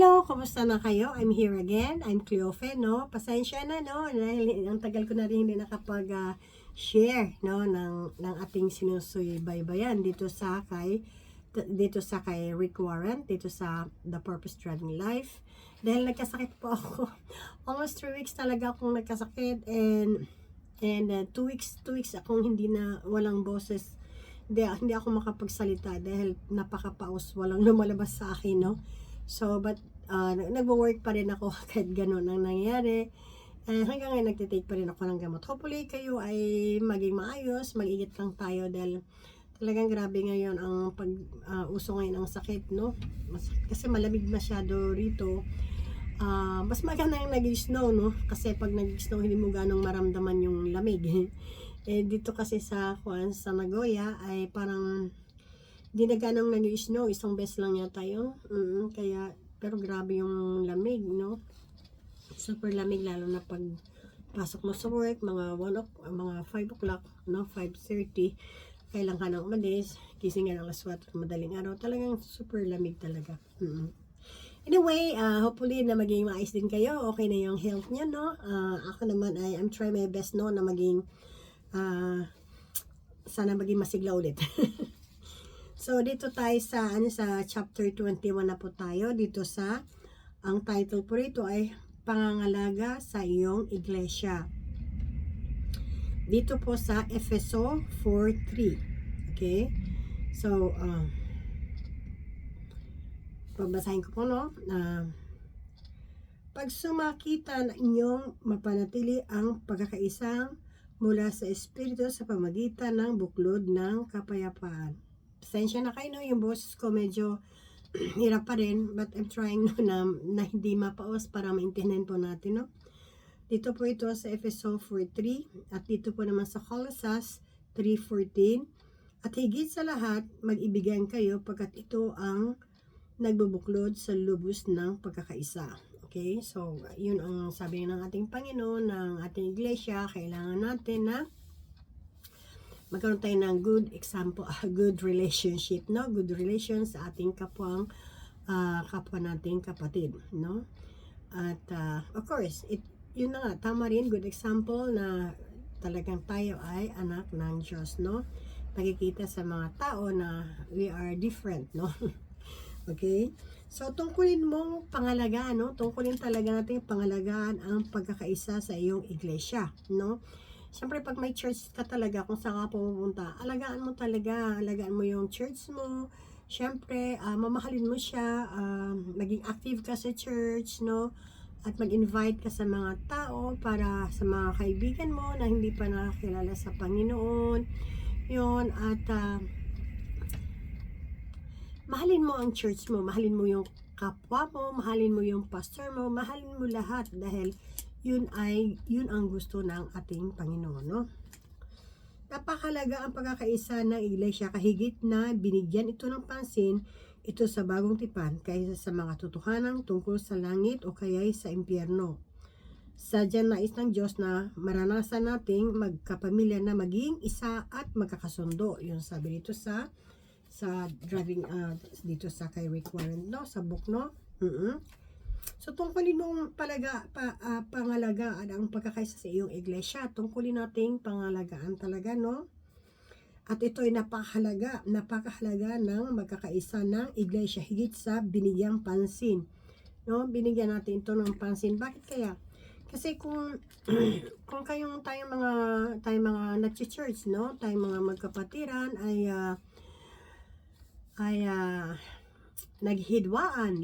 Hello, kumusta na kayo? I'm here again. I'm Cleofe, no? Pasensya na, no? Dahil ang tagal ko na rin hindi nakapag-share, no? ng ating sinusubaybayan dito sa kay Rick Warren, dito sa The Purpose Driving Life. Dahil nagkasakit po ako. Almost 3 weeks talaga akong nagkasakit and 2 weeks akong walang boses. Hindi ako makapagsalita dahil napakapaos, walang lumalabas sa akin, no? So, but nagwo-work pa rin ako kahit ganun ang nangyayari. Hanggang ngayon nagtitake pa rin ako ng gamot. Hopefully kayo ay maging maayos, mag-ingat lang tayo dahil talagang grabe ngayon ang uso ngayon ang sakit, no? Kasi malamig masyado rito. Mas maganda yung nag-snow, no? Kasi pag nag-snow hindi mo ganong maramdaman yung lamig. Dito kasi sa Nagoya ay parang hindi na ganang nag-snow, isang beses lang yata yun. Kaya, pero grabe yung lamig, no? Super lamig, lalo na pag pasok mo sa work, mga 5 o'clock, no? 5:30, kailan ka nang umalis, gising ka ng alas 4, madaling araw, talagang super lamig talaga. Anyway, hopefully na maging maayos din kayo, okay na yung health niya, no? Ako naman ay, I'm trying my best, no, na maging, sana maging masigla ulit. So, dito tayo sa chapter 21 na po tayo. Dito ang title po rito ay Pangangalaga sa iyong iglesia. Dito po sa Efeso 4:3. Okay? So, babasahin ko po, no? Pag sumakita na inyong mapanatili ang pagkakaisang mula sa Espiritu sa pamagitan ng buklod ng kapayapaan. Pasensya na kayo, no? Yung boses ko medyo hirap pa rin, but I'm trying na hindi mapaos para maintindihan po natin, no? Dito po ito sa Efeso 4:3 at dito po naman sa Colossus 3:14. At higit sa lahat, mag-ibigan kayo pagkat ito ang nagbubuklod sa lubos ng pagkakaisa. Okay? So, yun ang sabi ng ating Panginoon, ng ating iglesia, kailangan natin na magkaroon tayo ng good example, good relationship, no? Good relations sa ating kapwa nating kapatid, no? At of course, yun na nga, tama rin, good example na talagang tayo ay anak ng Diyos, no? Nakikita sa mga tao na we are different, no? Okay? So, tungkulin mong pangalagaan, no? Tungkulin talaga natin pangalagaan ang pagkakaisa sa iyong iglesia, no? Siyempre, pag may church ka talaga, kung saan ka pumunta, alagaan mo yung church mo. Siyempre, mamahalin mo siya, maging active ka sa church, no? At mag-invite ka sa mga tao, para sa mga kaibigan mo na hindi pa nakakilala sa Panginoon. Yun, at mahalin mo ang church mo, mahalin mo yung kapwa mo, mahalin mo yung pastor mo, mahalin mo lahat dahil yun ang gusto ng ating Panginoon, no? Napakahalaga ang pagkakaisa ng iglesia, kahigit na binigyan ito ng pansin ito sa bagong tipan kaysa sa mga totohanan tungkol sa langit o kaya sa impyerno. Sadyang nais ng Diyos na maranasan nating magkapamilya na maging isa at magkakasundo. Yun sabi dito sa driving dito sa kay Rick Warren, no? Sa book, no? So, tungkulin mong pangalagaan ang pagkakaisa sa iyong iglesia. Tungkulin nating pangalagaan talaga, no? At ito ay napakahalaga ng magkakaisa ng iglesia, higit sa binigyang pansin, no? Binigyan natin ito ng pansin. Bakit kaya? Kasi kung tayong mga nag-church, no? Tayong mga magkapatiran ay naghidwaan,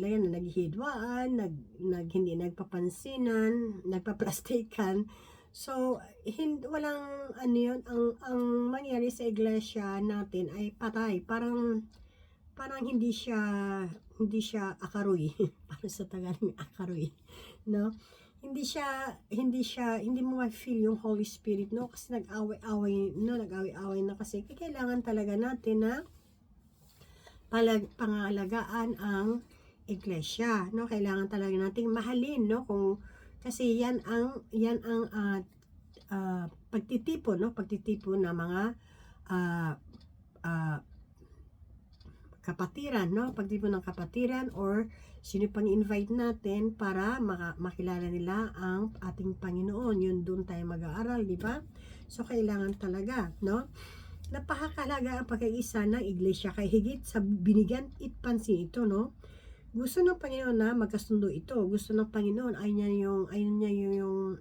hindi nagpapansinan, nagpaplastikan. So, walang yun, ang mangyari sa iglesia natin ay patay. Parang hindi siya akaroy. Para sa Tagalog, akaroy, no? Hindi mo ma-feel yung Holy Spirit, no? Kasi nag-away-away na kasi. Kailangan talaga natin na pangalagaan ang iglesia, no? Kailangan talaga nating mahalin, no? Kasi yan ang pagtitipon, no? Pagtitipon ng mga kapatiran, no? Pagtipon ng kapatiran or sino pang invite natin para makilala nila ang ating Panginoon. Yun, doon tayo mag-aaral, di ba? So, kailangan talaga, no? Napakahalaga ang pagkaisa ng iglesia kay higit sa binigyan pansin ito, no? Gusto ng Panginoon na magkasundo ito. Gusto ng Panginoon ay niya yung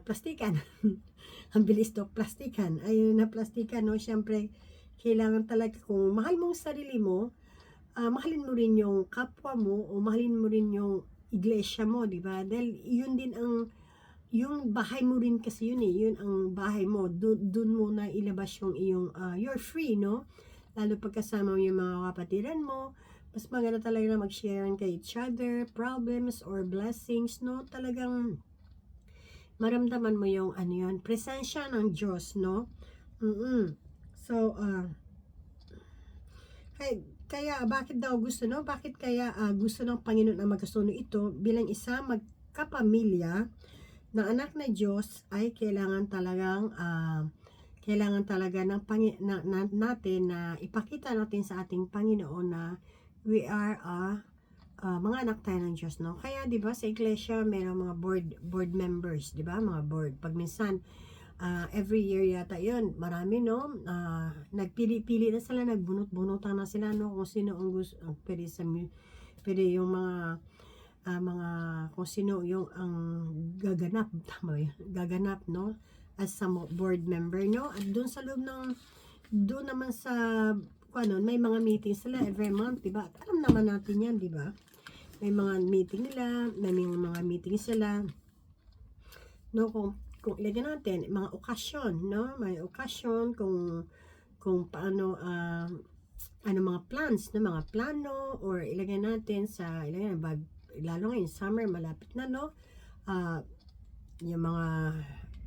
plastikan. Ang bilis to, plastikan. Ayun na plastikan, no? Siyempre, kailangan talaga kung mahal mong sarili mo, mahalin mo rin yung kapwa mo o mahalin mo rin yung iglesia mo, di ba? Dahil yun din yung bahay mo rin kasi yun eh. Yun ang bahay mo. Doon mo na ilabas yung iyong, you're free, no? Lalo pagkasama mo yung mga kapatiran mo, mas maganda talaga na mag-share kay each other, problems or blessings, no? Talagang maramdaman mo yung presensya ng Diyos, no? So, kaya bakit daw gusto, no? Bakit kaya gusto ng Panginoon ang magkasundo ito bilang isa magkapamilya na anak na Diyos ay kailangan talaga natin na ipakita natin sa ating Panginoon na we are mga anak tayo ng Diyos, no? Kaya 'di ba sa iglesia mayroong mga board members, 'di ba? Mga board. Pag minsan every year yata 'yon, marami, no? Nagpili-pili na sila, nagbunot-bunutan na sila, no? Kung sino ang gusto, pwede yung mga kung sino yung ang gaganap, tama yun? Gaganap, no? As sa board member, no? At doon sa loob doon naman sa may mga meeting sila every month, diba? At alam naman natin yan, diba? May mga meeting nila, may mga meeting sila, no? Kung ilagay natin, mga okasyon, no? May okasyon kung paano, mga plans, no? Mga plano, or ilagay natin lalo ngayon, summer, malapit na, no? Yung mga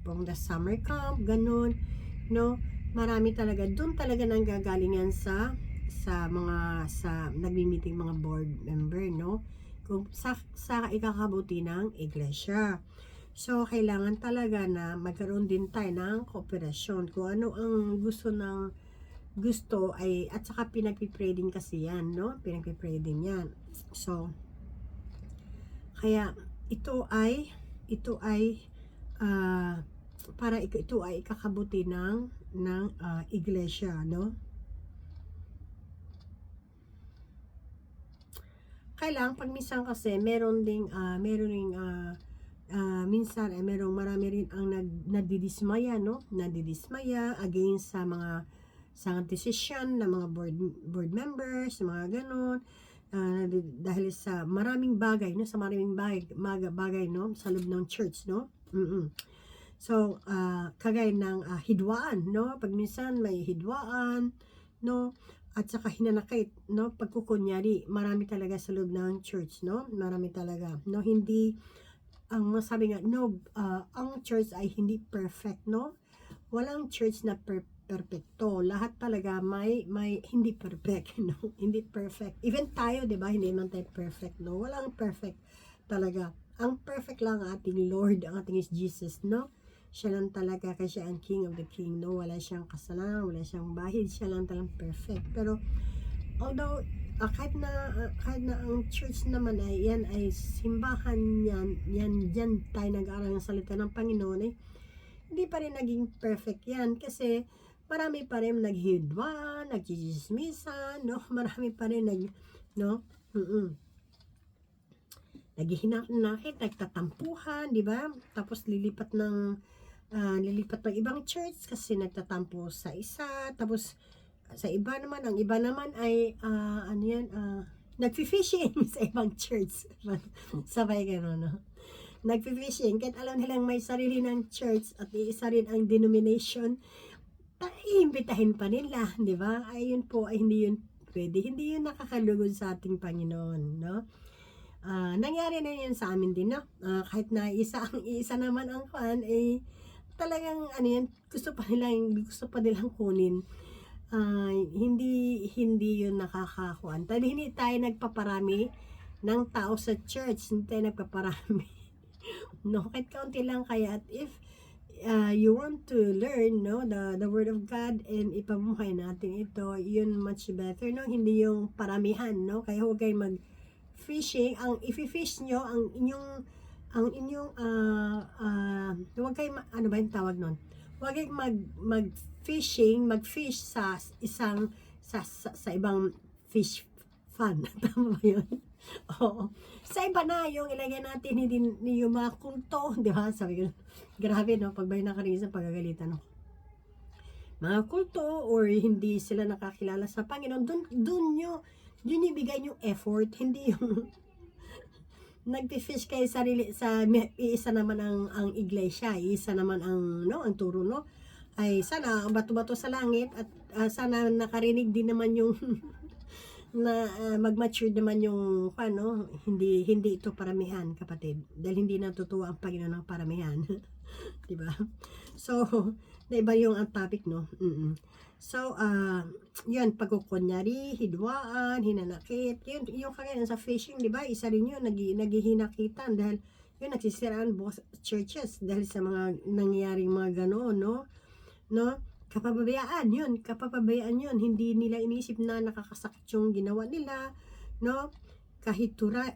pong the summer camp, ganun, no? Marami talaga, doon talaga nang gagalingan sa nagmi-meeting mga board member, no? Kung sa ikakabuti ng iglesia. So, kailangan talaga na magkaroon din tayo ng kooperasyon. Kung ano ang gusto ay, at saka pinagpipray din kasi yan, no? Pinagpipray din yan. So, kaya ito ay ikakabuti ng iglesia, no? Kailang pag minsan kasi meron minsan ay marami rin ang nadidismaya, no? Nadidismaya against sa decision ng mga board members, mga ganun. Dahil sa maraming bagay, no? Sa maraming bagay, no? Sa loob ng church, no? So, kagaya ng hidwaan, no? Pag minsan may hidwaan, no? At saka hinanakit, no? Pagkukunyari, marami talaga sa loob ng church, no? Marami talaga, no? Hindi, ang masabi nga, no, ang church ay hindi perfect, no? Walang church na perfecto. Lahat talaga may hindi perfect, no? Hindi perfect. Even tayo, 'di ba? Hindi man tayo perfect, no? Walang perfect talaga. Ang perfect lang ang ating Lord, ang ating is Jesus, no? Siya lang talaga kasi ang King of the King, no? Wala siyang kasalanan, wala siyang bahid, siya lang talagang perfect. Pero although kahit na ang church naman ay yan ay simbahan yan tayo nag-aaral ng salita ng Panginoon, hindi pa rin naging perfect yan kasi marami pa rin naghidwa, nagjijismisan, no? Marami pa rin naghihinakit, nagtatampuhan, di ba? Tapos lilipat ng ibang church kasi nagtatampo sa isa, tapos sa iba naman, ang iba naman ay nagfi-fishing sa ibang church. Sabay gano'n, no? Nagfi-fishing, kahit alam nilang may sarili ng church at iisa rin ang denomination, iimbitahin pa nila, di ba? Ayun po, ay hindi yun pwede, hindi yun nakakalugod sa ating Panginoon, no? Nangyari na yun sa amin din, no? Kahit na isa naman ang talagang gusto pa nilang kunin. Hindi yun nakakakuan. Hindi tayo nagpaparami ng tao sa church, hindi tayo nagpaparami. No, kahit kaunti lang kaya, at if you want to learn, no, the word of God, and ipamuhay natin ito, yun much better, no, hindi yung paramihan, no, kaya huwag kayong mag-fishing, ang i-fish nyo, huwag kayong, ano ba yung tawag nun, huwag kayong mag-fish sa isang, sa ibang fish fun, tama ba yun? Oo. Sa iba na, yung ilagay natin, hindi yung mga kulto, di ba? Sabi ko, grabe, no? Pag may nakarinig sa pagagalitan, no? Mga kulto, or hindi sila nakakilala sa Panginoon, dun yun ibigay yung effort, hindi yung nagpi-fish kayo sarili, isa naman ang iglesia, isa naman ang, no, ang turo, no? Ay, sana, ang bato-bato sa langit, at sana nakarinig din naman yung na mag-mature naman yung hindi ito paramihan, kapatid, dahil hindi natutuwa ang Panginoon ng paramihan. Di ba? So iba yung ang topic, no. So yun, pagkukunyari, hidwaan, hinanakit, yung kagaya sa fishing, di ba, isa rin yun, naghihinakitan, dahil yun, nagsisiraan bukas churches dahil sa mga nangyaring mga ganoon, no. Kapabayaan yun, hindi nila inisip na nakakasakit yung ginawa nila, no, kahituran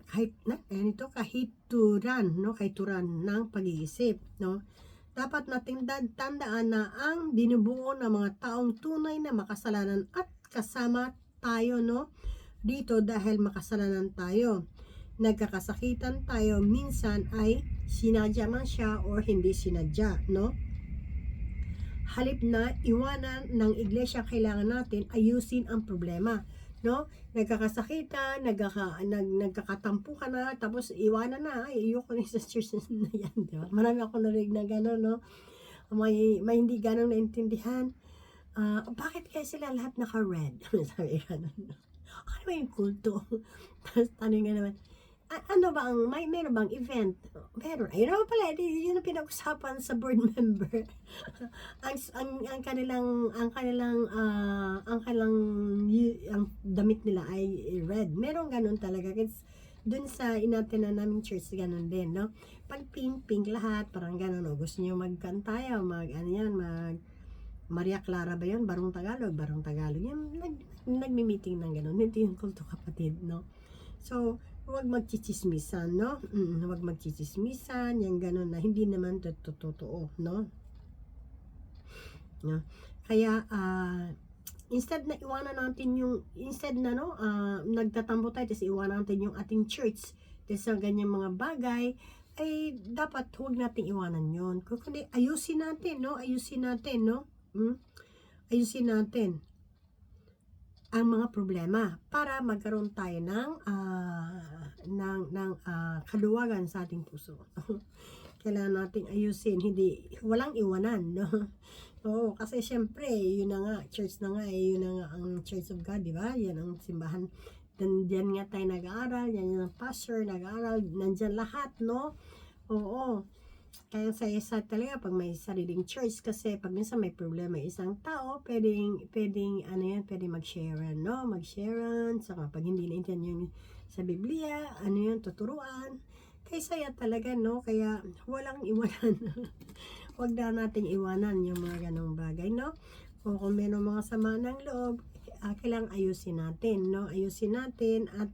ng pag-iisip, no. Dapat nating tandaan na ang binubuo ng mga taong tunay na makasalanan at kasama tayo, no, dito dahil makasalanan tayo, nagkakasakitan tayo, minsan ay sinadya man siya or hindi sinadya, no. Halip na iwanan ng iglesia, kailangan natin ayusin ang problema, no. Nagkakasakitan, nagkakatampukan na, tapos iwanan na, ayoko na sa church na yan, di ba? Marami ako narinig na gano'n, no. May hindi gano'ng naintindihan. Bakit kaya sila lahat naka-red? Sabi gano'n, no? Ano ba yung kulto? Tapos tanong nga naman, ano ba meron bang event? Meron. Ayun naman pala, yun ang pinag-usapan sa board member. ang kanilang damit nila ay red. Meron ganun talaga. Kasi dun sa inatin na naming church, ganun din, no? Pag pink lahat, parang ganun, no? Gusto nyo magkantaya, Maria Clara ba yun? Barong Tagalog. Yung nagmi-meeting ng ganun. Hindi yung kulto, kapatid, no? So, huwag magchichismisan, no? Huwag magchichismisan, yung gano'n na hindi naman totoo, no? Kaya, instead na nagtatampo tayo, tapos iwanan natin yung ating church, tapos sa ganyan mga bagay, ay dapat huwag natin iwanan yun. Kundi ayusin natin, no? Ayusin natin ang mga problema para magkaroon tayo ng kaluwagan sa ating puso. Kailangan nating ayusin, walang iwanan, no? Oo, kasi syempre, yun na nga, church na nga, yun na nga ang Church of God, di ba? Yan ang simbahan. Diyan nga tayo nag-aaral, yan yung pastor, nag-aaral, nandyan lahat, no? Oo. Kaya sa isa talaga pag may sariling church, kasi pag minsan may problema isang tao, pwedeng mag-sharean, no? Mag-sharean, saka pag hindi naintindihan yung sa Biblia, tuturuan. Kaya talaga, no? Kaya walang iwanan. Huwag na nating iwanan yung mga ganong bagay, no? O kung meron mga sama ng loob, kailangan ayusin natin, no? Ayusin natin at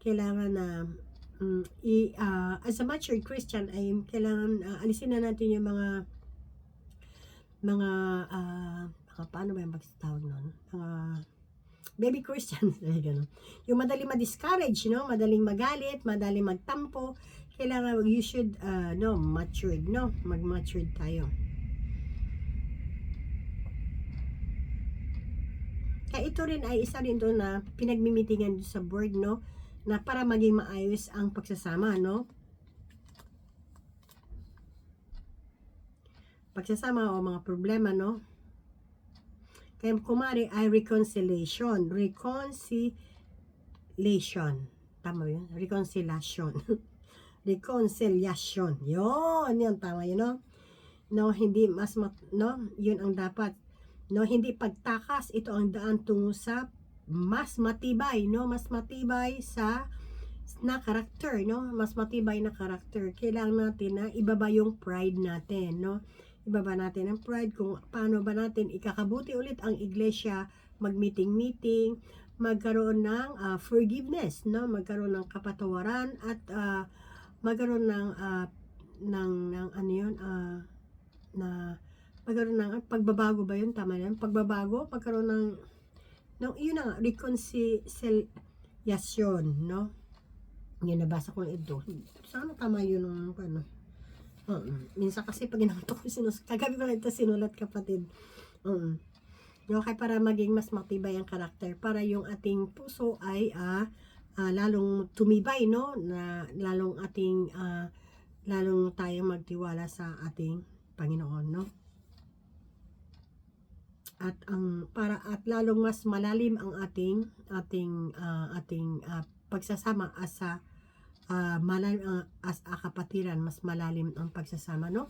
kailangan na as a matured Christian ay kailangan alisin na natin yung mga paano ba yung pagtawag nun? Baby Christians, ganun. Yung madaling ma-discourage, no? Madaling magalit, madaling magtampo. Kailangan you should matured, no? Mag-matured tayo. Kaya ito rin ay isa rin doon na pinagmimitingan sa board, no? Na para maging maayos ang pagsasama, no? Pagsasama o mga problema, no? Kaya kumari ay reconciliation. Tama yun? Reconciliation. Reconciliation. Yun, tama yun, no? No, hindi yun ang dapat. No, hindi pagtakas, ito ang daan tungo sa mas matibay, no? Mas matibay sa karakter, no? Mas matibay na karakter. Kailangan natin na ibaba yung pride natin, no? Ibaba natin ang pride kung paano ba natin ikakabuti ulit ang iglesia, mag-meeting-meeting, magkaroon ng forgiveness, no? Magkaroon ng kapatawaran at magkaroon ng ano yun, na magkaroon ng pagbabago ba yun? Tama yan? Pagbabago, magkaroon ng yun na, reconciliation, no? Yun, nabasa ko ito. Sana tama yun ng ano. Minsan kasi pag inaantok ko, kagabi ko lang ito sinulat, kapatid. Okay, para maging mas matibay ang karakter, para yung ating puso ay lalong tumibay, no? Na lalong lalong tayong magtiwala sa ating Panginoon, no? At lalong mas malalim ang ating pagsasama as malalim as kapatiran, mas malalim ang pagsasama, no?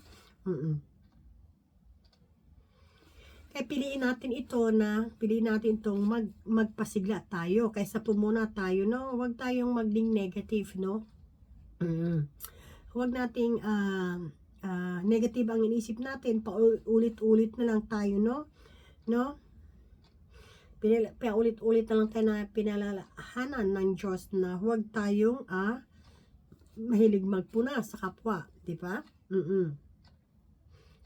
Kaya piliin natin itong magpasigla tayo kaysa pumuna tayo, no? Huwag tayong maging negative, no? Huwag nating negative ang inisip natin, paulit-ulit na lang tayo, no? Paulit-ulit na lang tayo na pinalalahanan ng Diyos na huwag tayong mahilig magpuna sa kapwa, di ba?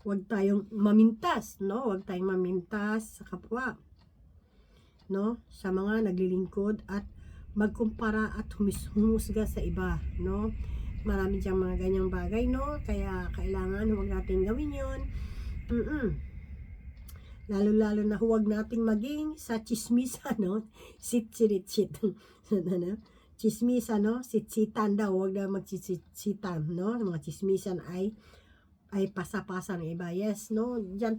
Huwag tayong mamintas, no? Huwag tayong mamintas sa kapwa, no? Sa mga naglilingkod at magkumpara at humusga sa iba, no? Marami diyang mga ganyang bagay, no? Kaya kailangan huwag natin gawin yun. Lalo-lalo na huwag nating maging sa chismisa, no? Sit-sit-sit. Chismisa, no? Sit-sitan daw. Huwag na magsitsitan, no? Mga chismisan ay pasa-pasa ng iba. Yes, no? Diyan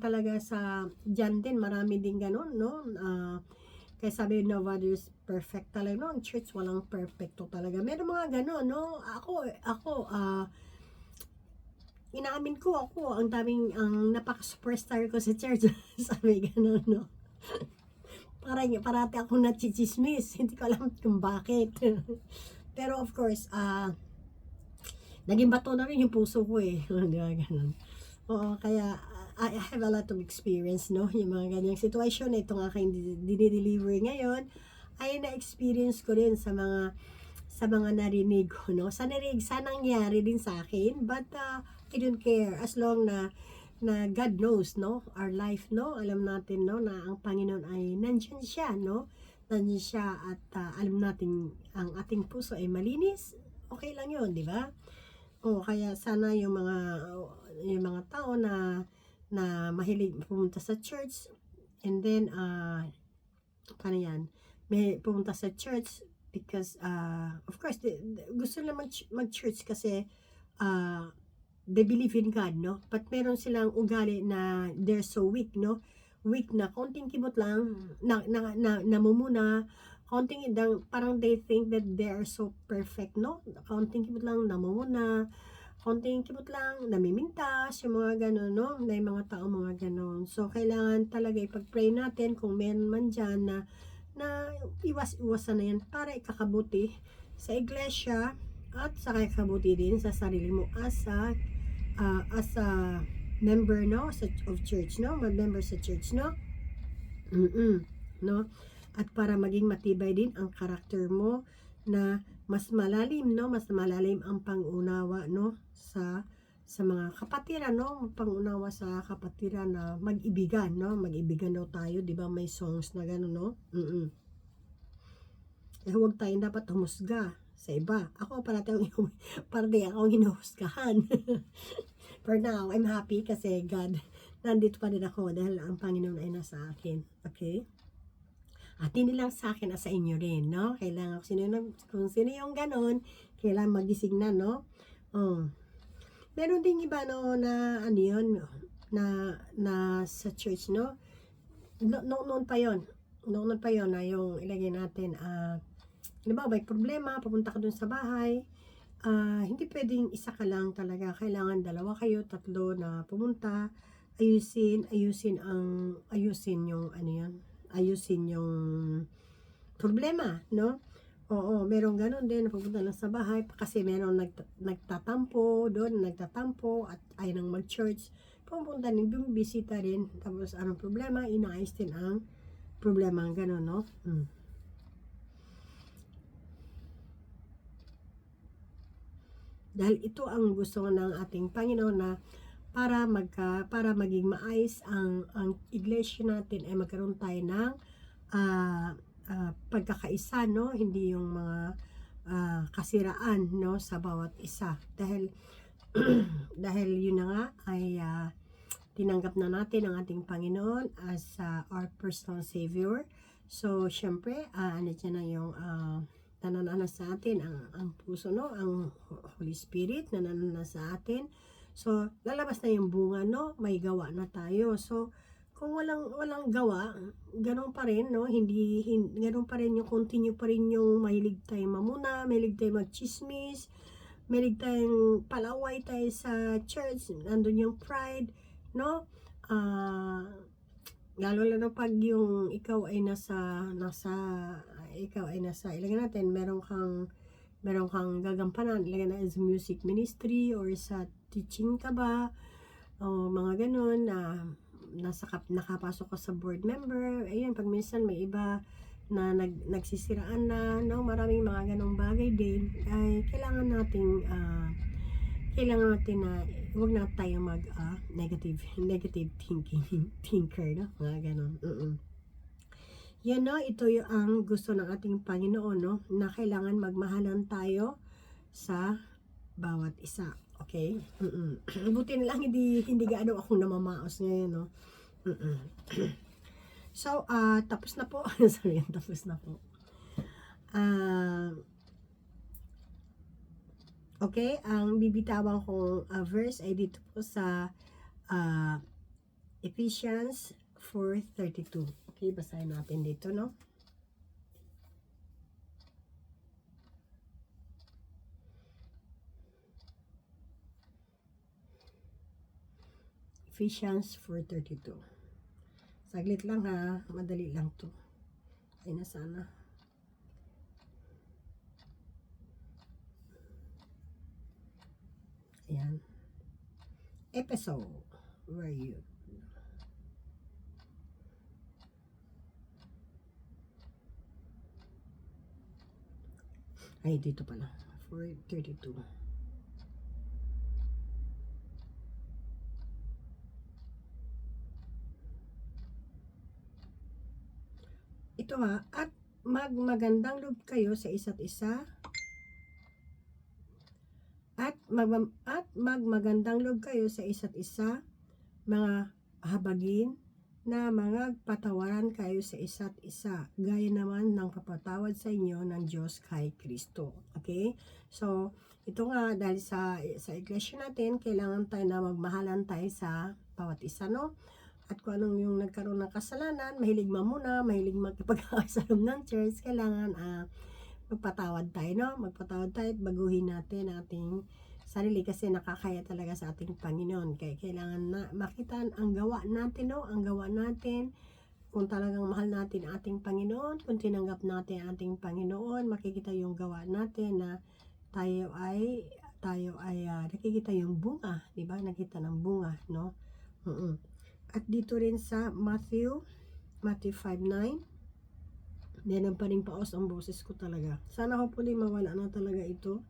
din, marami din ganun, no? Kaya sabi, nobody's perfect talaga, no? Ang church, walang perfecto talaga. Meron mga ganun, no? Ako, inaamin ko ang napaka-superstar ko sa church. Sabi ganun, no? Parati ako nachichismis. Hindi ko alam kung bakit. Pero of course, naging bato na rin yung puso ko eh. Di ba, ganun. Oo, kaya I have a lot of experience, no? Yung mga ganyang situation na itong aking dinideliver ngayon, ay na-experience ko rin sa mga narinig ko, no? Sa nangyari din sa akin, but I don't care as long na God knows, no? Our life, no? Alam natin, no? Na ang Panginoon ay nandyan siya, no? Nandyan siya at alam natin ang ating puso ay malinis. Okay lang yun, di ba? Kaya sana yung mga tao na mahilig pumunta sa church, and then paano yan? May pumunta sa church because of course gusto nila mag-church kasi they believe in God, no? But meron silang ugali na they're so weak, no? Weak na konting kibot lang namumuna, konting parang they think that they are so perfect, no? Konting kibot lang namumuna, konting kibot lang namimintas, yung mga gano'n, no? May mga tao mga gano'n. So kailangan talaga ipag-pray natin kung meron man dyan na iwas-iwasan na yan para ikakabuti sa iglesia at saka ikabuti din sa sarili mo as a member, no, of church, no, member sa church, no. No, at para maging matibay din ang karakter mo na mas malalim, no, mas malalim ang pangunawa, no, sa mga kapatiran, no, pangunawa sa kapatiran na mag-ibigan, no, mag-ibigan daw tayo, di ba, may songs na gano'n, no. Huwag tayong dapat humusga sa iba. Ako parati akong hinuhusgahan. For now, I'm happy kasi God, nandito pa rin ako dahil ang Panginoon ay nasa akin. Okay? At hindi lang sa akin, sa inyo rin, no? Kailangan kung sino yung ganon, kailangan magising na, no? Meron ding iba, no, na ano yun, na sa church, no? Noon pa yon na yung ilagay natin, halimbawa may problema, pupunta ka dun sa bahay, hindi pwedeng isa ka lang talaga, kailangan dalawa kayo, tatlo na pumunta, ayusin yung problema, no? Oo, merong ganun din, pupunta lang sa bahay kasi merong nagtatampo doon, nagtatampo at ayaw nang mag-church. Pupunta din, bumisita rin. Tapos anong problema? Inaayos din ang problema ang gano'n, no? Dahil ito ang gusto ng ating Panginoon na para maging maayos ang iglesia natin ay magkaroon tayo ng pagkakaisa, no? Hindi yung mga kasiraan, no, sa bawat isa. Dahil dahil yun na nga ay tinanggap na natin ang ating Panginoon as our personal Savior. So, syempre, andyan na yung nananana sa atin ang puso, no? Ang Holy Spirit nananana sa atin. So, lalabas na yung bunga, no? May gawa na tayo. So, kung walang gawa, ganun pa rin, no? Ganun pa rin yung continue pa rin yung mahilig tayong mamuna, mahilig tayong magchismis, mahilig tayong palaway tayo sa church, nandun yung pride, no? Lalo na pag yung ikaw ay ilagay natin, meron kang gagampanan, ilagay na as music ministry or sa teaching ka ba, o mga ganun na nakapasok ka sa board member. Ayun, pag minsan may iba na nagsisiraan na, no, maraming mga ganong bagay din, ay kailangan natin na huwag na tayo mag negative thinker, no? Mga ganon. Yan, no, ito yung ang gusto ng ating Panginoon, no, na kailangan magmahalan tayo sa bawat isa. Okay? Buti na lang hindi gaano akong namamaos ngayon, no. So, tapos na po. Sorry, tapos na po. Okay, ang bibitawan kong verse ay dito po sa Ephesians 4:32. Okay, basahin natin dito, no? Ephesians 4:32. Saglit lang ha, madali lang to. Ay na sana. Ayan. Episode. Where are you? Ay, dito pala. 4:32. Ito ha, at magmagandang loob kayo sa isa't isa. At magmagandang loob kayo sa isa't isa, mga habagin, na mga patawaran kayo sa isa't isa, gaya naman ng papatawad sa inyo ng Diyos kay Kristo. Okay? So, ito nga, dahil sa iglesia natin, kailangan tayo na magmahalan tayo sa bawat isa, no? At kung anong yung nagkaroon ng kasalanan, mahilig mamuna, mahilig magkipag-asalom ng church, kailangan magpatawad tayo, no? Magpatawad tayo at baguhin natin ating sarili kasi nakakaya talaga sa ating Panginoon. Kaya kailangan na makita ang gawa natin, no? Ang gawa natin, kung talagang mahal natin ating Panginoon, kung tinanggap natin ating Panginoon, makikita yung gawa natin na tayo ay nakikita yung bunga, di ba? Nakita ng bunga, no? At dito rin sa Matthew 5:9, meron pa rin paos ang boses ko talaga. Sana hopefully mawala na talaga ito.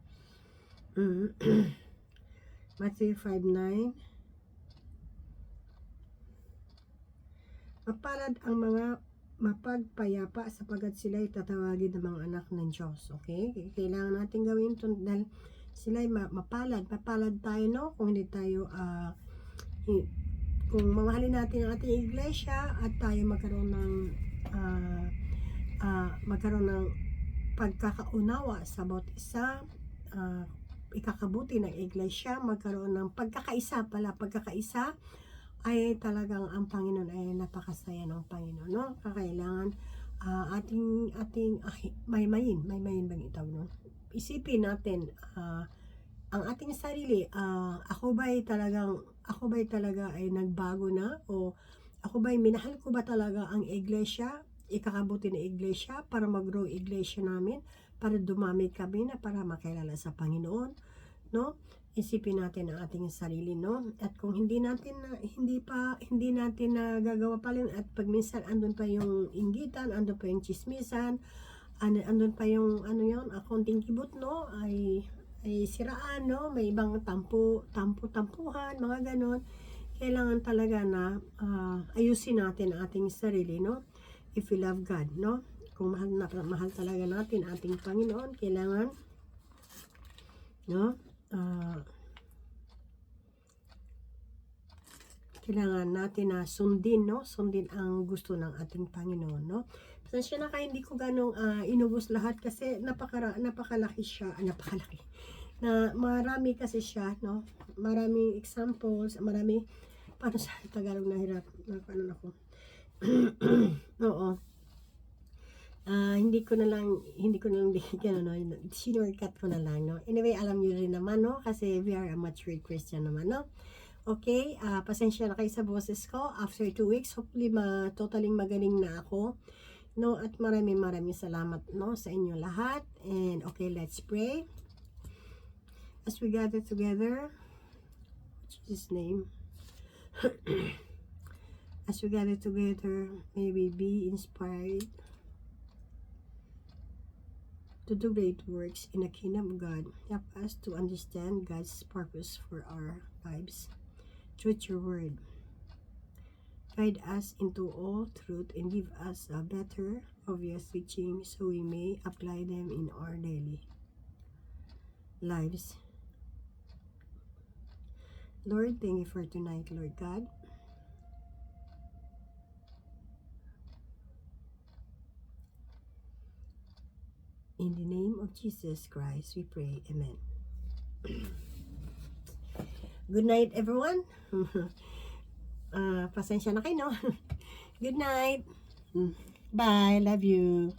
Matthew 5:9. Mapalad ang mga mapagpayapa sapagat sila ay tatawagin ng mga anak ng Diyos. Okay? Kailangan natin gawin ito dahil sila ay mapalad tayo, no? Kung hindi tayo kung mamahalin natin ang ating iglesia at tayo magkaroon ng pagkakaunawa sa bawat isa, ikakabuti ng iglesia, magkaroon ng pagkakaisa, ay talagang ang Panginoon ay napakasaya ng Panginoon, no? Kakailangan maymayin bang itawag, no? Isipin natin ang ating sarili, ako ba'y talaga ay nagbago na, o ako ba'y minahal ko ba talaga ang iglesia, ikakabuti na iglesia para mag-grow iglesia namin, para dumami kami na para makilala sa Panginoon, no? Isipin natin ang ating sarili, no? At kung hindi natin nagagawa pa rin, at pag minsan andun pa yung inggitan, andun pa yung chismisan, andun pa yung konting kibot, no? Ay siraan, no? May ibang tampuhan, mga ganon. Kailangan talaga na ayusin natin ang ating sarili, no? If we love God, no? Kung mahal talaga natin ating Panginoon, kailangan, no? Kailangan natin na sundin, no? Sundin ang gusto ng ating Panginoon, no? Pasensya na kayo, hindi ko ganong inubos lahat kasi napakalaki siya, napakalaki. Na marami kasi siya, no? Maraming examples, paano sa Tagalog nahirap, ano ako. Oo. Hindi ko na lang bigyan, no? Shortcut ko na lang, no? Anyway, alam niyo rin naman, no? Kasi we are a mature Christian naman, no? Okay, pasensya na kayo sa boses ko. After 2 weeks, hopefully totaling magaling na ako, no? At maraming salamat, no, sa inyo lahat. And okay, let's pray. As we gather together, in Jesus' name. As we gather together, may we be inspired to do great works in the kingdom of God. Help us to understand God's purpose for our lives through your word. Guide us into all truth and give us a better, obvious teaching so we may apply them in our daily lives. Lord, thank you for tonight, Lord God. In the name of Jesus Christ, we pray. Amen. Good night, everyone. Pasensya na kayo, no? Good night. Bye. Love you.